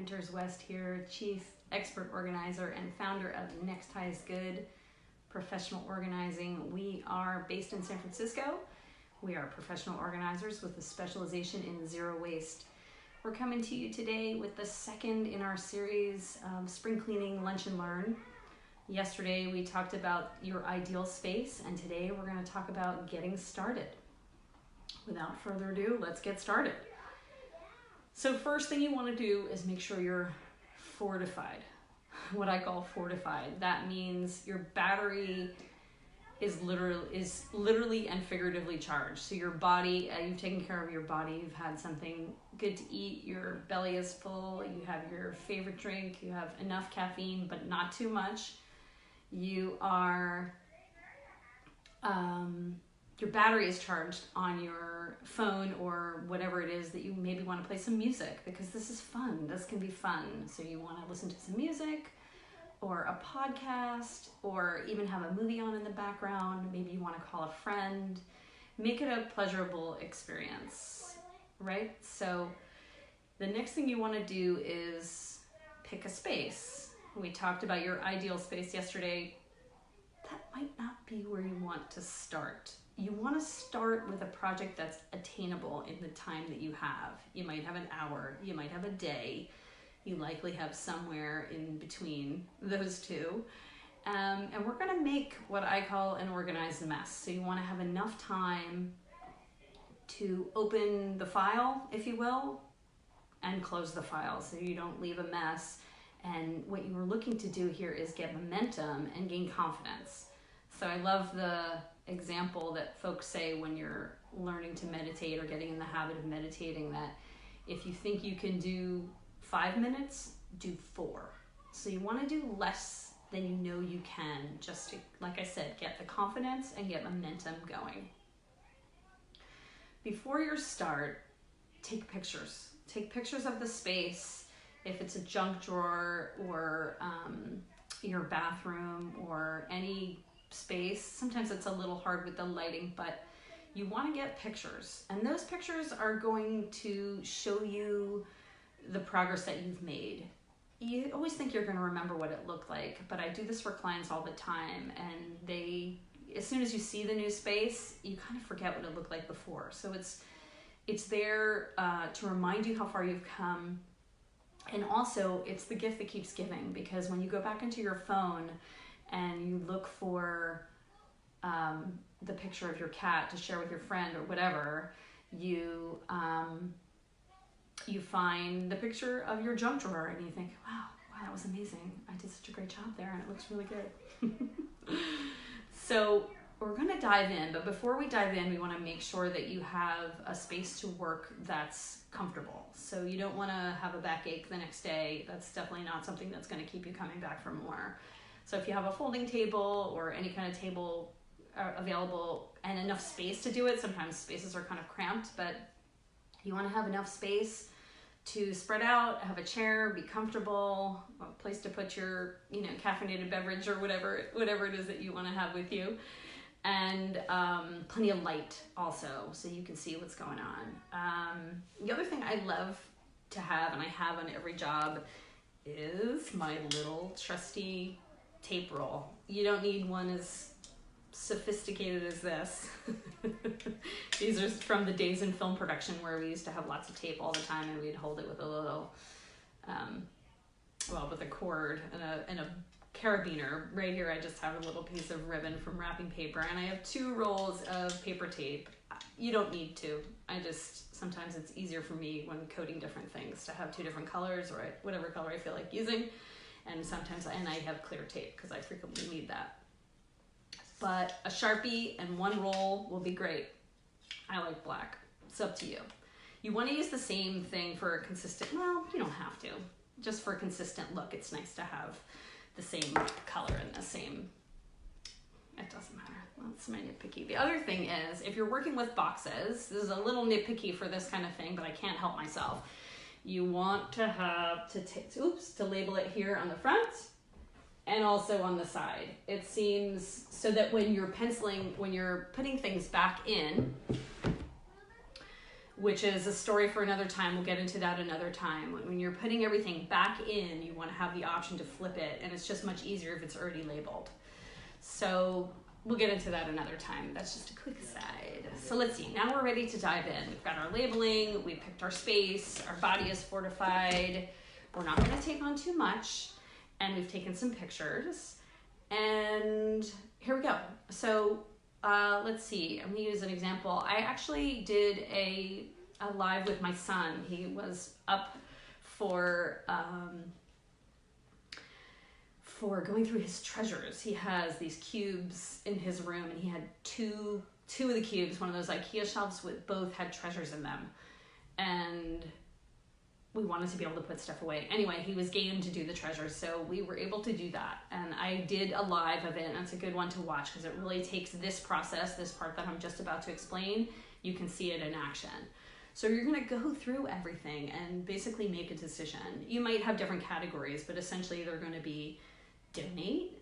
Winters West here, Chief Expert Organizer and founder of Next Highest Good Professional Organizing. We are based in San Francisco. We are professional organizers with a specialization in zero waste. We're coming to you today with the second in our series, Spring Cleaning Lunch and Learn. Yesterday we talked about your ideal space, and today we're going to talk about getting started. Without further ado, let's get started. So first thing you want to do is make sure you're fortified. What I call fortified. That means your battery is literally and figuratively charged. So your body, you've taken care of your body, you've had something good to eat, your belly is full, you have your favorite drink, you have enough caffeine, but not too much. You are, your battery is charged on your phone or whatever it is that you maybe want to play some music, because this is fun. This can be fun. So you want to listen to some music or a podcast or even have a movie on in the background. Maybe you want to call a friend. Make it a pleasurable experience, right? So the next thing you want to do is pick a space. We talked about your ideal space yesterday. That might not be where you want to start. You want to start with a project that's attainable in the time that you have. You might have an hour, you might have a day, you likely have somewhere in between those two. And we're going to make what I call an organized mess. So you want to have enough time to open the file, if you will, and close the file so you don't leave a mess. And what you were looking to do here is get momentum and gain confidence. So I love the example that folks say when you're learning to meditate or getting in the habit of meditating, that if you think you can do 5 minutes, do 4. So you want to do less than you know you can, just to, like I said, get the confidence and get momentum going. Before you start, take pictures. Take pictures of the space. If it's a junk drawer or your bathroom or any space, sometimes it's a little hard with the lighting, but you want to get pictures, and those pictures are going to show you the progress that you've made. You always think you're going to remember what it looked like, but I do this for clients all the time, and they, as soon as you see the new space, you kind of forget what it looked like before. So it's there to remind you how far you've come. And also, it's the gift that keeps giving, because when you go back into your phone and you look for the picture of your cat to share with your friend or whatever, you find the picture of your junk drawer and you think, wow, that was amazing. I did such a great job there and it looks really good. So we're going to dive in, but before we dive in, we want to make sure that you have a space to work that's comfortable. So you don't want to have a backache the next day. That's definitely not something that's going to keep you coming back for more. So if you have a folding table or any kind of table available and enough space to do it, sometimes spaces are kind of cramped, but you want to have enough space to spread out, have a chair, be comfortable, a place to put your, caffeinated beverage or whatever it is that you want to have with you. And plenty of light also, so you can see what's going on. The other thing I love to have, and I have on every job, is my little trusty tape roll. You don't need one as sophisticated as this. These are from the days in film production where we used to have lots of tape all the time, and we'd hold it with a little, with a cord and a carabiner. Right here I just have a little piece of ribbon from wrapping paper, and I have 2 rolls of paper tape. You don't need to. Sometimes it's easier for me when coating different things to have 2 different colors, or whatever color I feel like using. And sometimes I have clear tape because I frequently need that. But a Sharpie and 1 roll will be great. I like black. It's up to you. You want to use the same thing for a consistent, you don't have to. Just for a consistent look, it's nice to have the same color and the same, it doesn't matter. That's my nitpicky. The other thing is, if you're working with boxes, this is a little nitpicky for this kind of thing, but I can't help myself. You want to have to label it here on the front and also on the side. It seems so that when you're penciling, when you're putting things back in, which is a story for another time. We'll get into that another time. When you're putting everything back in, you want to have the option to flip it, and it's just much easier if it's already labeled. So we'll get into that another time. That's just a quick aside. So let's see. Now we're ready to dive in. We've got our labeling. We picked our space. Our body is fortified. We're not going to take on too much. And we've taken some pictures. And here we go. So let's see. I'm going to use an example. I actually did a live with my son. He was up for going through his treasures. He has these cubes in his room, and he had two of the cubes, one of those IKEA shelves with both had treasures in them. And we wanted to be able to put stuff away. Anyway, he was game to do the treasures, so we were able to do that. And I did a live of it, and it's a good one to watch because it really takes this process, this part that I'm just about to explain, you can see it in action. So you're going to go through everything and basically make a decision. You might have different categories, but essentially they're going to be donate,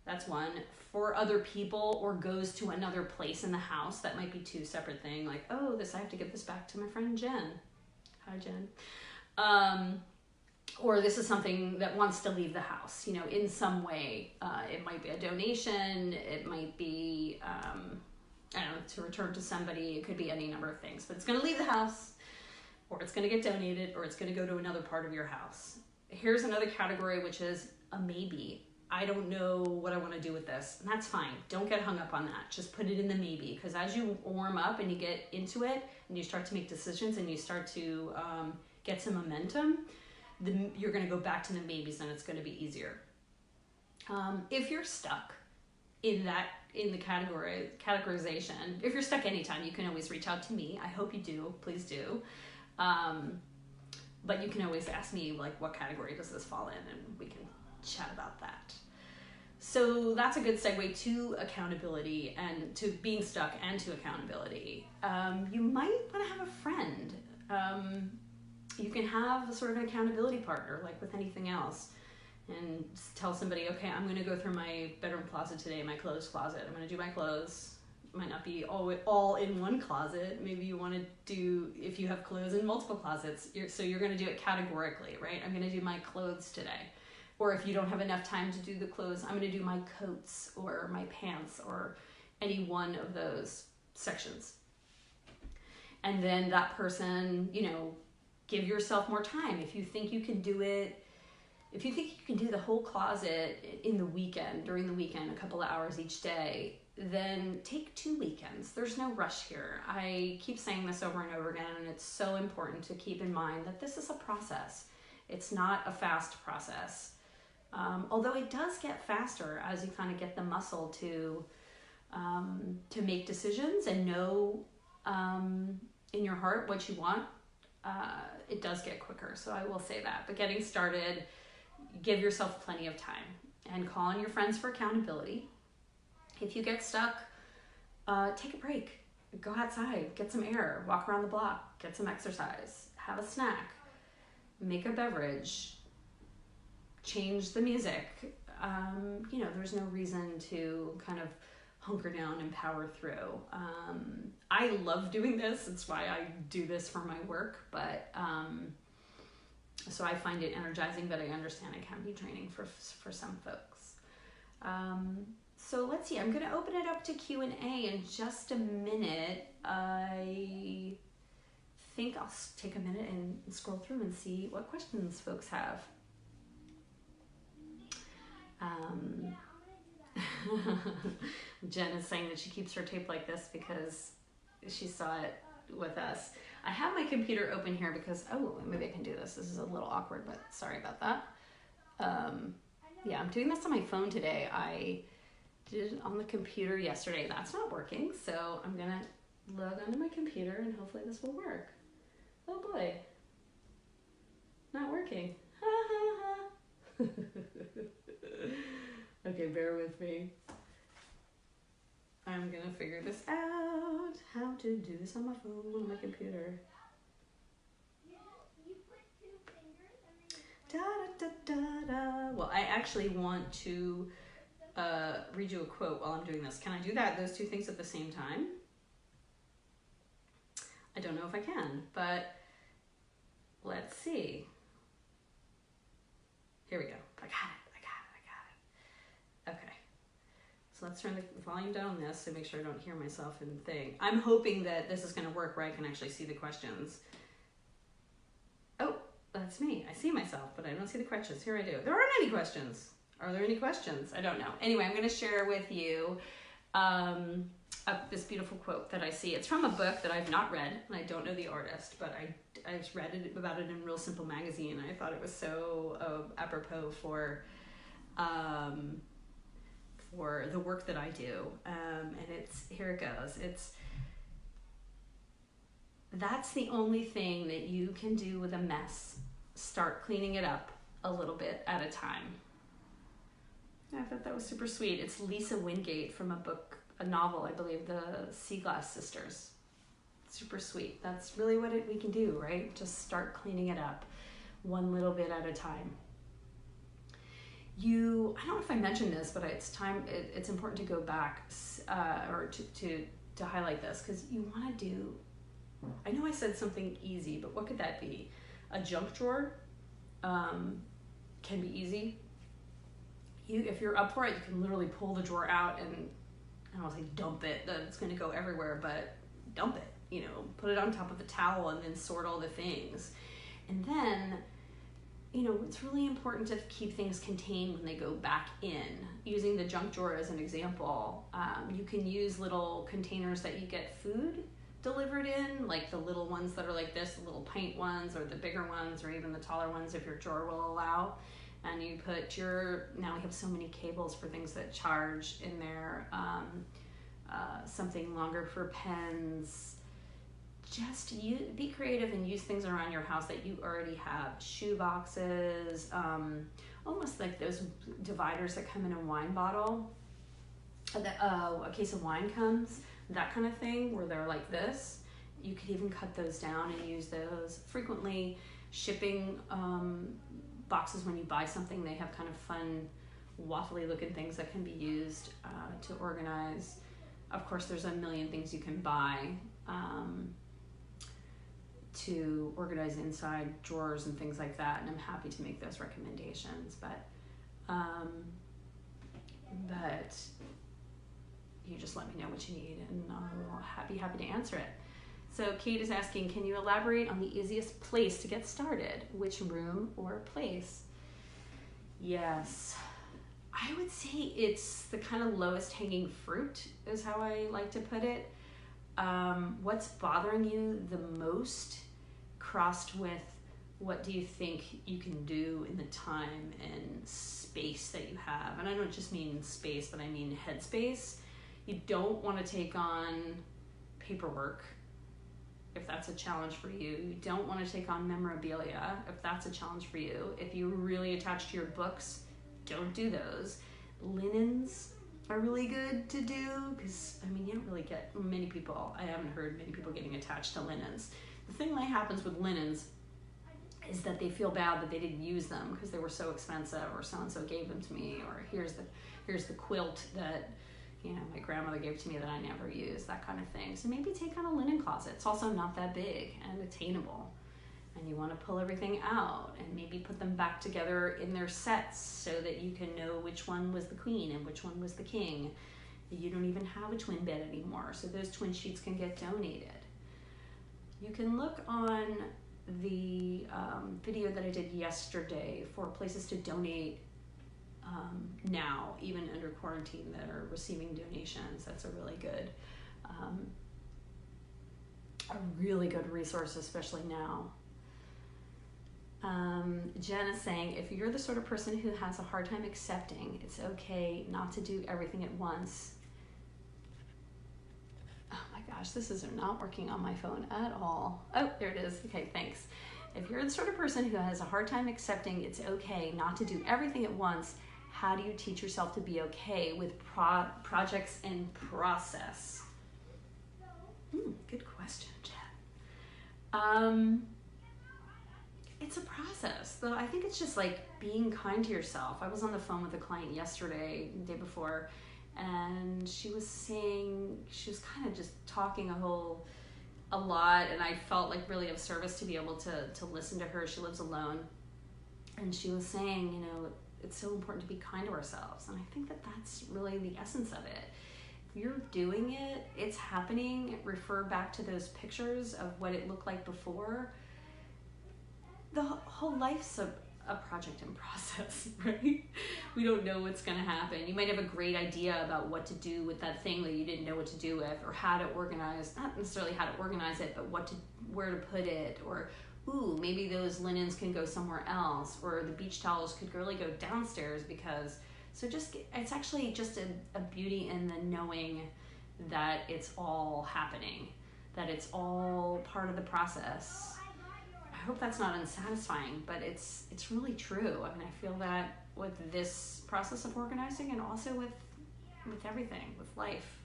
that's one, for other people, or goes to another place in the house. That might be two separate things, like, oh, I have to give this back to my friend Jen. Hi, Jen. Or this is something that wants to leave the house, in some way. It might be a donation, it might be, to return to somebody, it could be any number of things, but it's going to leave the house, or it's going to get donated, or it's going to go to another part of your house. Here's another category, which is a maybe. I don't know what I want to do with this, and that's fine. Don't get hung up on that. Just put it in the maybe, because as you warm up and you get into it and you start to make decisions and you start to get some momentum, you're going to go back to the maybes, and it's going to be easier. If you're stuck in the categorization, if you're stuck anytime, you can always reach out to me. I hope you do. Please do. But you can always ask me, like, what category does this fall in, and we can chat about that. So that's a good segue to accountability, and to being stuck, and to accountability. You might want to have a friend. You can have a sort of an accountability partner, like with anything else, and tell somebody, okay, I'm going to go through my bedroom closet today, my clothes closet. I'm going to do my clothes. It might not be all in one closet. Maybe you want to do, if you have clothes in multiple closets, so you're going to do it categorically, right? I'm going to do my clothes today. Or if you don't have enough time to do the clothes, I'm going to do my coats or my pants, or any one of those sections. And then that person, give yourself more time. If you think you can do it, if you think you can do the whole closet in the weekend, during the weekend, a couple of hours each day, then take 2 weekends. There's no rush here. I keep saying this over and over again, and it's so important to keep in mind that this is a process. It's not a fast process. Although it does get faster as you kind of get the muscle to make decisions and know in your heart what you want. It does get quicker, so I will say that. But getting started, give yourself plenty of time, and call on your friends for accountability. If you get stuck, take a break. Go outside, get some air, walk around the block, get some exercise, have a snack, make a beverage, change the music. There's no reason to kind of hunker down and power through. I love doing this. It's why I do this for my work, but so I find it energizing, but I understand it can be draining for some folks. So let's see, I'm going to open it up to Q&A in just a minute. I think I'll take a minute and scroll through and see what questions folks have. Jen is saying that she keeps her tape like this because she saw it with us. I have my computer open here because, maybe I can do this. This is a little awkward, but sorry about that. Yeah, I'm doing this on my phone today. I did it on the computer yesterday. That's not working, so I'm gonna log onto my computer and hopefully this will work. Oh boy, not working. Okay, bear with me. I'm gonna figure this out, how to do this on my phone, on my computer. Da, da, da, da, da. Well, I actually want to read you a quote while I'm doing this. Can I do that, those two things at the same time? I don't know if I can, but let's see. Here we go. I got it. Okay. So let's turn the volume down on this to make sure I don't hear myself in the thing. I'm hoping that this is going to work where I can actually see the questions. Oh, that's me. I see myself, but I don't see the questions. Here I do. There aren't any questions. Are there any questions? I don't know. Anyway, I'm going to share with you this beautiful quote that I see. It's from a book that I've not read, and I don't know the artist, but I've read about it in Real Simple magazine. I thought it was so apropos for the work that I do. And here it goes. That's the only thing that you can do with a mess. Start cleaning it up a little bit at a time. I thought that was super sweet. It's Lisa Wingate from a novel, I believe, the Seaglass Sisters. Super sweet. That's really what we can do, right? Just start cleaning it up one little bit at a time. I don't know if I mentioned this, but it's important to go back or to highlight this, because you want to do, I know I said something easy, but what could that be? A junk drawer can be easy. If you're up for it, you can literally pull the drawer out and, I don't want to say dump it, that it's going to go everywhere, but dump it, put it on top of the towel and then sort all the things. And then, it's really important to keep things contained when they go back in. Using the junk drawer as an example, you can use little containers that you get food delivered in, like the little ones that are like this, the little pint ones, or the bigger ones, or even the taller ones if your drawer will allow. And you put now we have so many cables for things that charge in there, something longer for pens. Just be creative and use things around your house that you already have. Shoe boxes, almost like those dividers that come in a wine bottle. A case of wine comes, that kind of thing, where they're like this. You could even cut those down and use those. Frequently, shipping boxes, when you buy something, they have kind of fun waffly looking things that can be used to organize. Of course, there's a million things you can buy to organize inside drawers and things like that, and I'm happy to make those recommendations, but you just let me know what you need and I'll be happy to answer it. So Kate is asking, can you elaborate on the easiest place to get started? Which room or place? Yes, I would say it's the kind of lowest hanging fruit is how I like to put it. What's bothering you the most, crossed with what do you think you can do in the time and space that you have? And I don't just mean space, but I mean headspace. You don't want to take on paperwork if that's a challenge for you. You don't want to take on memorabilia if that's a challenge for you. If you're really attached to your books, don't do those. Linens are really good to do, because you don't really get many people, I haven't heard many people getting attached to linens. The thing that happens with linens is that they feel bad that they didn't use them because they were so expensive, or so-and-so gave them to me, or here's the quilt that my grandmother gave to me that I never used, that kind of thing. So maybe take on a linen closet. It's also not that big and attainable. And you want to pull everything out and maybe put them back together in their sets so that you can know which one was the queen and which one was the king. You don't even have a twin bed anymore, so those twin sheets can get donated. You can look on the video that I did yesterday for places to donate now, even under quarantine, that are receiving donations. That's a really good resource, especially now. Jen is saying, if you're the sort of person who has a hard time accepting, it's okay not to do everything at once. Oh my gosh, this is not working on my phone at all. Oh, there it is. Okay, thanks. If you're the sort of person who has a hard time accepting it's okay not to do everything at once, how do you teach yourself to be okay with projects and process? Good question, Jen. It's a process, though. I think it's just like being kind to yourself. I was on the phone with a client yesterday, the day before, and she was kind of just talking a whole a lot, and I felt like really of service to be able to listen to her. She lives alone, and she was saying, you know, it's so important to be kind to ourselves, and I think that that's really the essence of it. If you're doing it, it's happening. Refer back to those pictures of what it looked like before. The whole life's a project in process, right? We don't know what's going to happen. You might have a great idea about what to do with that thing that you didn't know what to do with, or how to organize, not necessarily how to organize it, but where to put it, or ooh, maybe those linens can go somewhere else, or the beach towels could really go downstairs because, so it's actually just a beauty in the knowing that it's all happening, that it's all part of the process. I hope that's not unsatisfying, but it's really true. I mean, I feel that with this process of organizing, and also with everything, with life.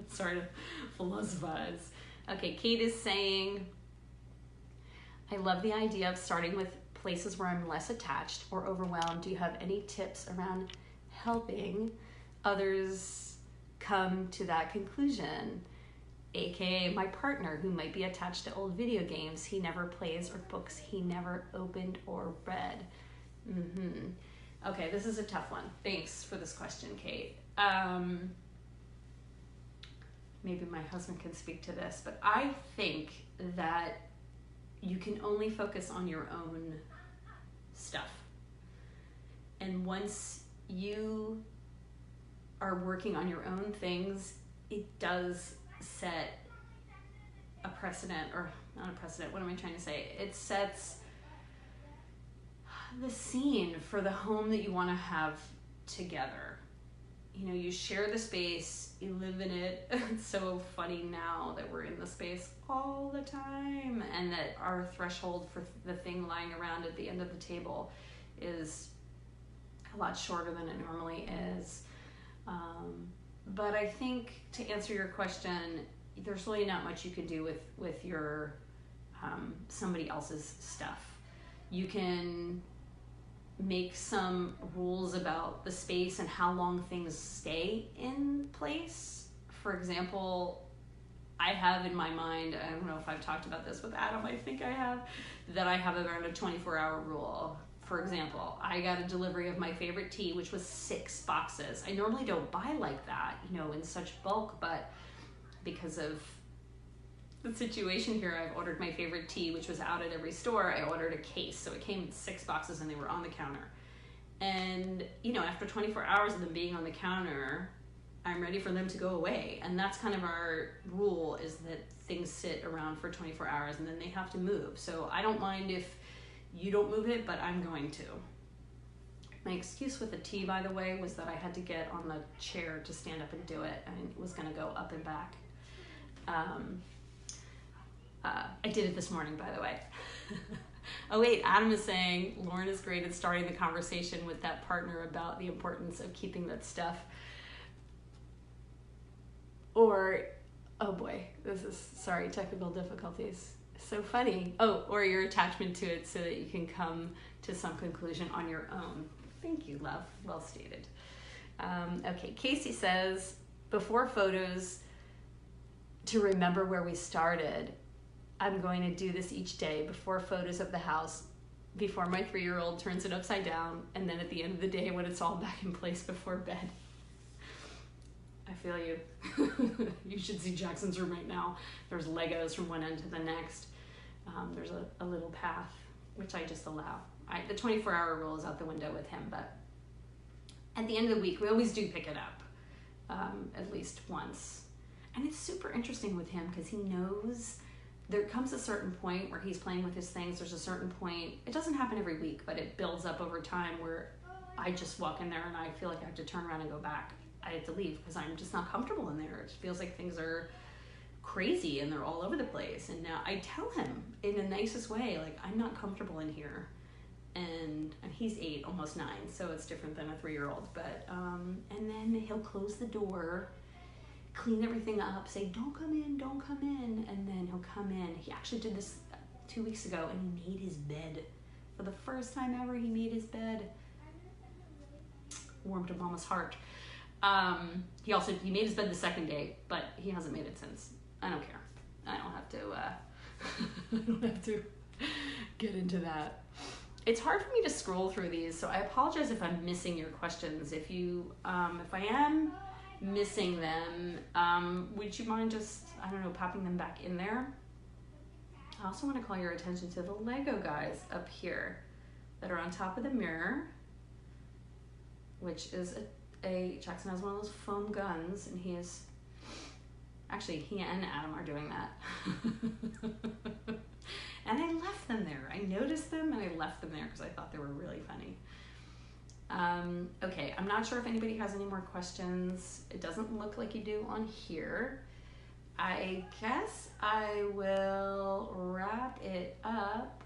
Sorry to philosophize. Okay, Kate is saying, I love the idea of starting with places where I'm less attached or overwhelmed. Do you have any tips around helping others come to that conclusion? AKA my partner, who might be attached to old video games he never plays, or books he never opened or read. Okay, this is a tough one. Thanks for this question, Kate. Maybe my husband can speak to this, but I think that you can only focus on your own stuff. And once you are working on your own things, it does set a precedent, or not a precedent, what am I trying to say? It sets the scene for the home that you want to have together. You know, you share the space, you live in it. It's so funny now that we're in the space all the time, and that our threshold for the thing lying around at the end of the table is a lot shorter than it normally is. But I think, to answer your question, there's really not much you can do with your somebody else's stuff. You can make some rules about the space and how long things stay in place. For example, I have in my mind, I don't know if I've talked about this with Adam, I think I have, that I have around a 24-hour rule. For example, I got a delivery of my favorite tea, which was 6 boxes. I normally don't buy like that, you know, in such bulk, but because of the situation here, I've ordered my favorite tea, which was out at every store. I ordered a case, so it came in 6 boxes, and they were on the counter. And, you know, after 24 hours of them being on the counter, I'm ready for them to go away. And that's kind of our rule, is that things sit around for 24 hours and then they have to move. So I don't mind if you don't move it, but I'm going to. My excuse with the tea, by the way, was that I had to get on the chair to stand up and do it, and it was going to go up and back. I did it this morning, by the way. Oh wait, Adam is saying Lauren is great at starting the conversation with that partner about the importance of keeping that stuff. Or, oh boy, sorry, technical difficulties. So funny. Oh, or your attachment to it so that you can come to some conclusion on your own. Thank you, love. Well stated. Okay, Casey says, before photos, to remember where we started, I'm going to do this each day before photos of the house, before my 3-year-old turns it upside down, and then at the end of the day when it's all back in place before bed. I feel you. You should see Jackson's room right now. There's Legos from one end to the next. There's a little path, which I just allow. The 24-hour rule is out the window with him, but at the end of the week, we always do pick it up, at least once. And it's super interesting with him because he knows there comes a certain point where he's playing with his things. There's a certain point, it doesn't happen every week, but it builds up over time where I just walk in there and I feel like I have to turn around and go back. I have to leave because I'm just not comfortable in there. It feels like things are crazy and they're all over the place. And now I tell him in the nicest way, like, I'm not comfortable in here. And he's 8, almost 9, so it's different than a 3-year-old. But and then he'll close the door, clean everything up, say, don't come in, and then he'll come in. He actually did this 2 weeks ago, and he made his bed. For the first time ever, he made his bed. Warmed to Mama's heart. He made his bed the second day, but he hasn't made it since. I don't care. I don't have to get into that. It's hard for me to scroll through these, so I apologize if I'm missing your questions. If I am missing them, would you mind just, I don't know, popping them back in there? I also want to call your attention to the Lego guys up here that are on top of the mirror, which is Jackson has one of those foam guns, and he and Adam are doing that. And I left them there. I noticed them and I left them there because I thought they were really funny. Okay, I'm not sure if anybody has any more questions. It doesn't look like you do on here. I guess I will wrap it up.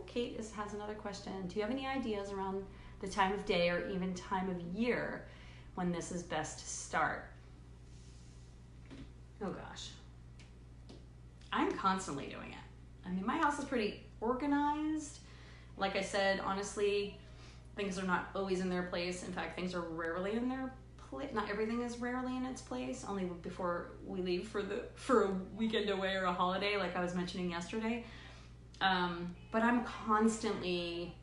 Kate has another question. Do you have any ideas around the time of day or even time of year when this is best to start? Oh gosh. I'm constantly doing it. I mean, my house is pretty organized. Like I said, honestly, things are not always in their place. In fact, things are rarely in their place. Not everything is rarely in its place, only before we leave for a weekend away or a holiday, like I was mentioning yesterday. But I'm constantly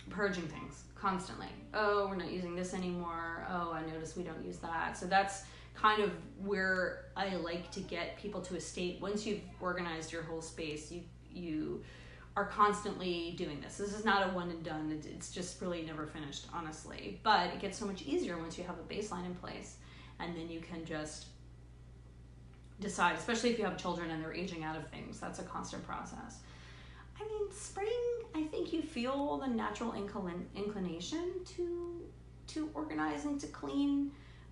purging things, constantly. Oh, we're not using this anymore. Oh, I noticed we don't use that. So that's kind of where I like to get people to a state. Once you've organized your whole space, you are constantly doing this. This is not a one and done. It's just really never finished, honestly. But it gets so much easier once you have a baseline in place, and then you can just decide, especially if you have children and they're aging out of things. That's a constant process. I mean, spring, I think you feel the natural inclination to organize and to clean.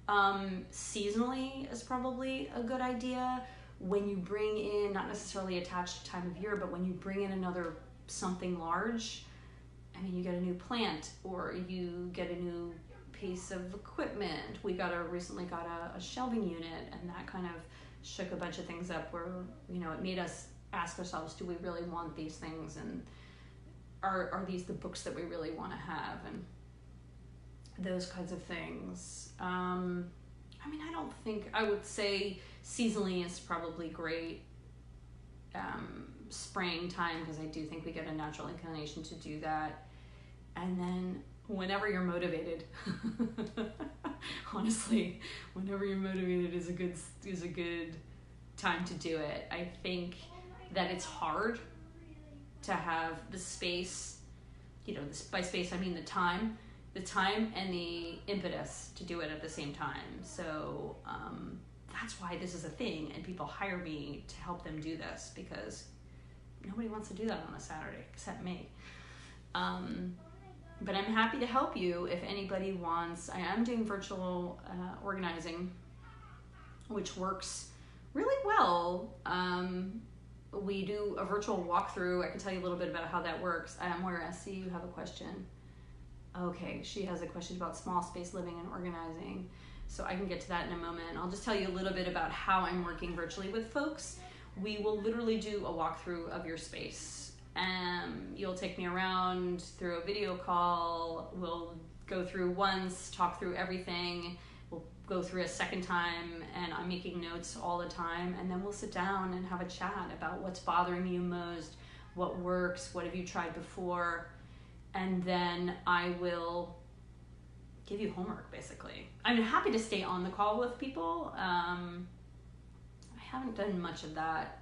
Seasonally is probably a good idea. When you bring in, not necessarily attached to time of year, but when you bring in another something large, I mean, you get a new plant or you get a new piece of equipment. We recently got a shelving unit, and that kind of shook a bunch of things up where, it made us ask ourselves, do we really want these things? And are these the books that we really want to have? And those kinds of things. I would say seasonally is probably great. Springtime, because I do think we get a natural inclination to do that. And then whenever you're motivated, honestly, whenever you're motivated is a good time to do it. I think that it's hard to have the space, by space I mean the time and the impetus to do it at the same time. So that's why this is a thing, and people hire me to help them do this, because nobody wants to do that on a Saturday except me. But I'm happy to help you if anybody wants. I am doing virtual organizing, which works really well. We do a virtual walkthrough. I can tell you a little bit about how that works. Moira, I see you have a question. Okay, she has a question about small space living and organizing. So I can get to that in a moment. I'll just tell you a little bit about how I'm working virtually with folks. We will literally do a walkthrough of your space. You'll take me around through a video call. We'll go through once, talk through everything. We'll go through a second time, and I'm making notes all the time. And then we'll sit down and have a chat about what's bothering you most, what works, what have you tried before. And then I will give you homework, basically. I'm happy to stay on the call with people. I haven't done much of that,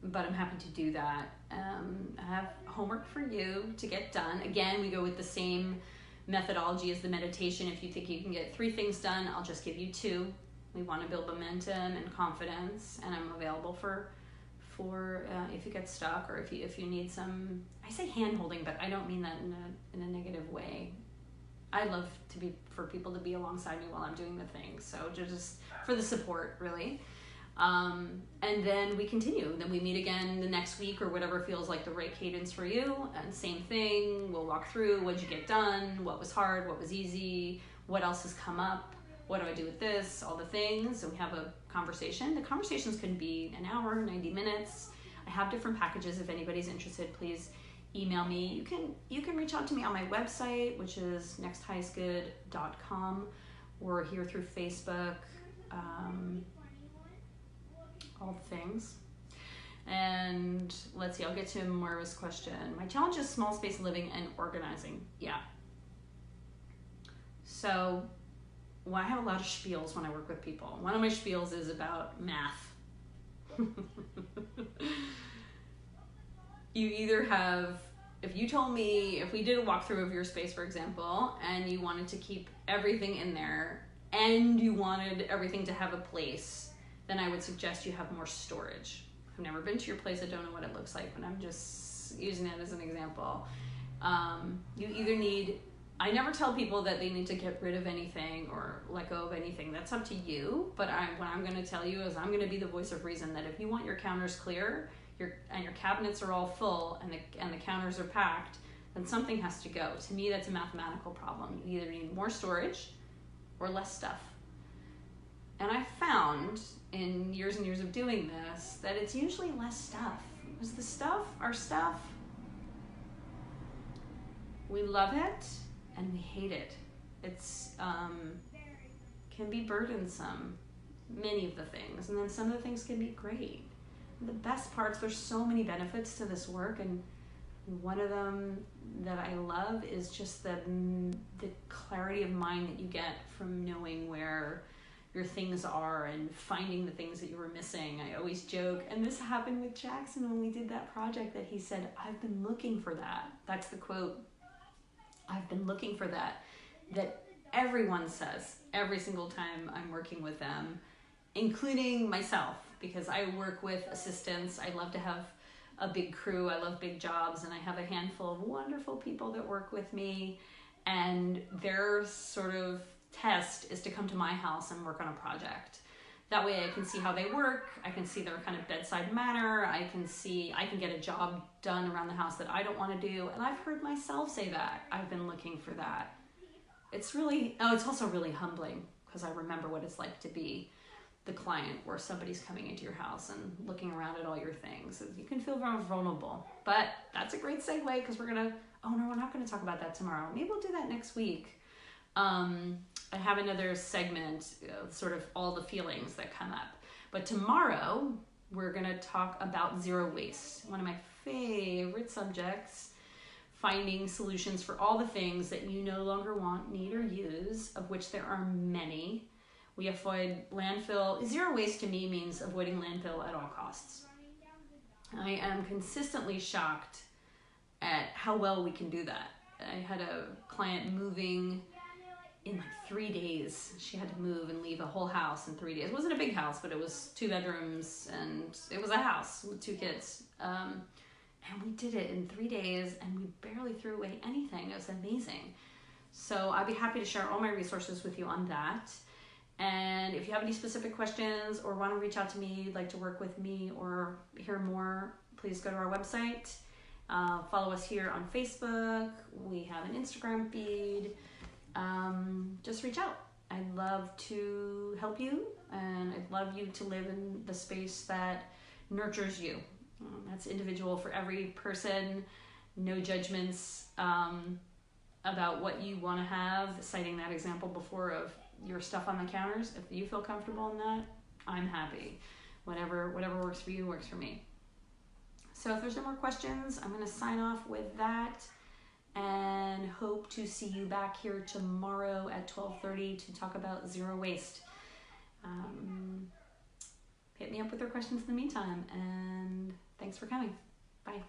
but I'm happy to do that. I have homework for you to get done. Again, we go with the same methodology as the meditation. If you think you can get 3 things done, I'll just give you 2. We want to build momentum and confidence, and I'm available for if you get stuck, or if you need some, I say hand holding, but I don't mean that in a negative way. I love for people to be alongside me while I'm doing the thing. So just for the support, really. And then we continue. Then we meet again the next week, or whatever feels like the right cadence for you. And same thing, we'll walk through, what'd you get done, what was hard, what was easy, what else has come up, what do I do with this, all the things. And we have a conversation. The conversations can be an hour, 90 minutes. I have different packages. If anybody's interested, please email me. You can reach out to me on my website, which is nexthighestgood.com, or here through Facebook, all the things. And let's see, I'll get to Moira's question. My challenge is small space living and organizing. Yeah. So, well, I have a lot of spiels when I work with people. One of my spiels is about math. You either have, if you told me, if we did a walkthrough of your space, for example, and you wanted to keep everything in there and you wanted everything to have a place, then I would suggest you have more storage. I've never been to your place. I don't know what it looks like, but I'm just using it as an example. You either need, I never tell people that they need to get rid of anything or let go of anything. That's up to you. But what I'm going to tell you is I'm going to be the voice of reason, that if you want your counters clear, your cabinets are all full and the counters are packed, then something has to go. To me, that's a mathematical problem. You either need more storage or less stuff. And I found in years and years of doing this that it's usually less stuff. Because our stuff, we love it and we hate it. It's can be burdensome, many of the things, and then some of the things can be great. The best parts, there's so many benefits to this work, and one of them that I love is just the clarity of mind that you get from knowing where your things are and finding the things that you were missing. I always joke, and this happened with Jackson when we did that project, that he said, I've been looking for that. That's the quote. I've been looking for that everyone says every single time I'm working with them, including myself, because I work with assistants. I love to have a big crew. I love big jobs, and I have a handful of wonderful people that work with me, and their sort of test is to come to my house and work on a project. That way I can see how they work. I can see their kind of bedside manner. I can get a job done around the house that I don't want to do. And I've heard myself say that. I've been looking for that. It's also really humbling, because I remember what it's like to be the client where somebody's coming into your house and looking around at all your things. You can feel very vulnerable. But that's a great segue, because we're not going to talk about that tomorrow. Maybe we'll do that next week. I have another segment, sort of all the feelings that come up. But tomorrow, we're going to talk about zero waste. One of my favorite subjects, finding solutions for all the things that you no longer want, need, or use, of which there are many. We avoid landfill. Zero waste to me means avoiding landfill at all costs. I am consistently shocked at how well we can do that. I had a client moving in like 3 days. She had to move and leave a whole house in 3 days. It wasn't a big house, but it was 2 bedrooms, and it was a house with 2 kids. And we did it in 3 days, and we barely threw away anything. It was amazing. So I'd be happy to share all my resources with you on that. And if you have any specific questions or want to reach out to me, like to work with me or hear more, please go to our website. Follow us here on Facebook. We have an Instagram feed. Just reach out. I'd love to help you, and I'd love you to live in the space that nurtures you. That's individual for every person. No judgments about what you want to have. Citing that example before of your stuff on the counters. If you feel comfortable in that, I'm happy. Whatever works for you works for me. So if there's no more questions, I'm going to sign off with that, and hope to see you back here tomorrow at 12:30 to talk about zero waste. Hit me up with your questions in the meantime, and thanks for coming. Bye.